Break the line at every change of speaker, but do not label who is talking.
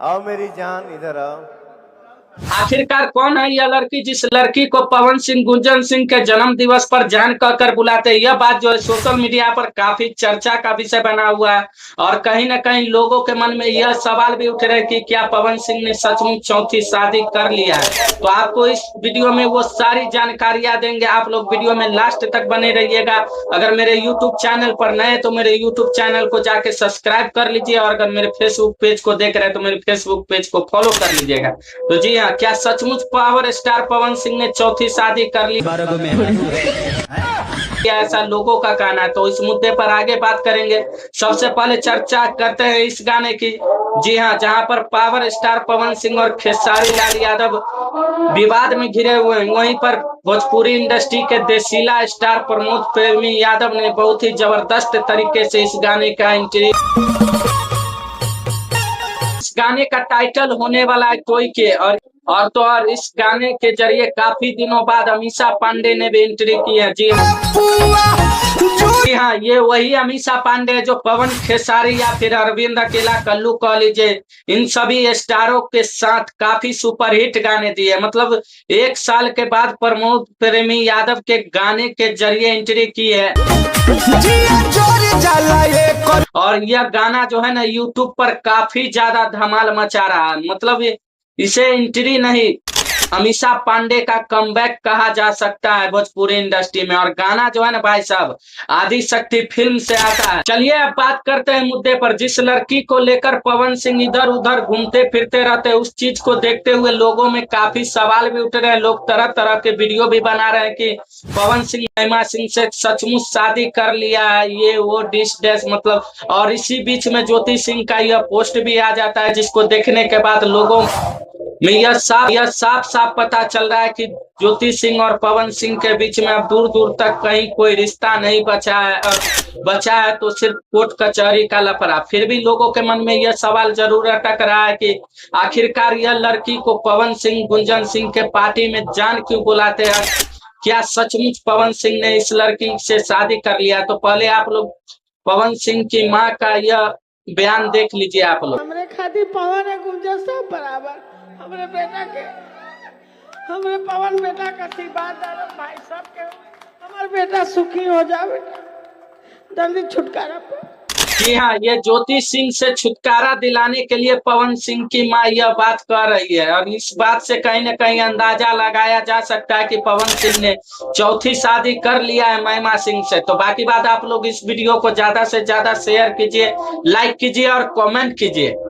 आओ मेरी जान, इधर आओ।
आखिरकार कौन है यह लड़की जिस लड़की को पवन सिंह गुंजन सिंह के जन्म दिवस पर जान कहकर बुलाते हैं? यह बात जो है सोशल मीडिया पर काफी चर्चा का विषय बना हुआ है और कहीं ना कहीं लोगों के मन में यह सवाल भी उठ रहा है कि क्या पवन सिंह ने सचमुच चौथी शादी कर लिया है। तो आपको इस वीडियो में वो सारी जानकारियां देंगे, आप लोग वीडियो में लास्ट तक बने रहिएगा। अगर मेरे यूट्यूब चैनल पर नए तो मेरे यूट्यूब चैनल को जाके सब्सक्राइब कर लीजिए और अगर मेरे फेसबुक पेज को देख रहे हैं तो मेरे फेसबुक पेज को फॉलो कर लीजिएगा। तो जी हाँ, क्या सचमुच पावर स्टार पवन सिंह ने चौथी शादी कर ली? क्या ऐसा लोगों का कहना है? तो इस मुद्दे पर आगे बात करेंगे। सबसे पहले चर्चा करते हैं इस गाने की। जी हाँ, जहां पर पावर स्टार पवन सिंह और खेसारी लाल यादव विवाद में घिरे हुए हैं, वहीं पर भोजपुरी इंडस्ट्री के देसीला स्टार प्रमोद प्रेमी यादव ने बहुत ही जबरदस्त तरीके से इस गाने का एंट्री। इस गाने का टाइटल होने वाला है कोई के, और तो और इस गाने के जरिए काफी दिनों बाद अमीषा पांडे ने भी एंट्री की है। जी हाँ, ये वही अमीषा पांडे जो पवन खेसारी या फिर अरविंद अकेला, कल्लू कह लीजिए, इन सभी स्टारों के साथ काफी सुपरहिट गाने दिए। मतलब 1 साल के बाद प्रमोद प्रेमी यादव के गाने के जरिए एंट्री की है और यह गाना जो है ना यूट्यूब पर काफी ज्यादा धमाल मचा रहा है। मतलब इसे एंट्री नहीं, अमीषा पांडे का कमबैक कहा जा सकता है भोजपुरी इंडस्ट्री में। और गाना जो है ना भाई साहब आदि शक्ति फिल्म से आता है। चलिए अब बात करते हैं मुद्दे पर। जिस लड़की को लेकर पवन सिंह इधर उधर घूमते फिरते रहते हैं, उस चीज को देखते हुए लोगों में काफी सवाल भी उठ रहे हैं। लोग तरह तरह के वीडियो भी बना रहे हैं कि पवन सिंह महिमा सिंह से सचमुच शादी कर लिया है, ये वो डिश डैश मतलब। और इसी बीच में ज्योति सिंह का यह पोस्ट भी आ जाता है, जिसको देखने के बाद लोगों में यह साफ साफ पता चल रहा है कि ज्योति सिंह और पवन सिंह के बीच में अब दूर दूर तक कहीं कोई रिश्ता नहीं बचा है, और बचा है तो सिर्फ कोर्ट कचहरी का लफड़ा। फिर भी लोगों के मन में यह सवाल जरूर अटक रहा है कि आखिरकार यह लड़की को पवन सिंह गुंजन सिंह के पार्टी में जान क्यों बुलाते हैं? क्या सचमुच पवन सिंह ने इस लड़की से शादी कर लिया? तो पहले आप लोग पवन सिंह की माँ का यह बयान देख लीजिए आप लोग।
हमरे खातिर पवन है गुंजन सब बराबर, हमरे बेटा के, हमरे पवन बेटा का आशीर्वाद दे भाई सब के, हमार बेटा सुखी हो जा बेटा, जल्दी छुटकारा पा।
जी हाँ, ये ज्योति सिंह से छुटकारा दिलाने के लिए पवन सिंह की माँ यह बात कह रही है और इस बात से कहीं न कहीं अंदाजा लगाया जा सकता है कि पवन सिंह ने चौथी शादी कर लिया है महिमा सिंह से। तो बाकी बात आप लोग इस वीडियो को ज्यादा से ज्यादा शेयर कीजिए, लाइक कीजिए और कमेंट कीजिए।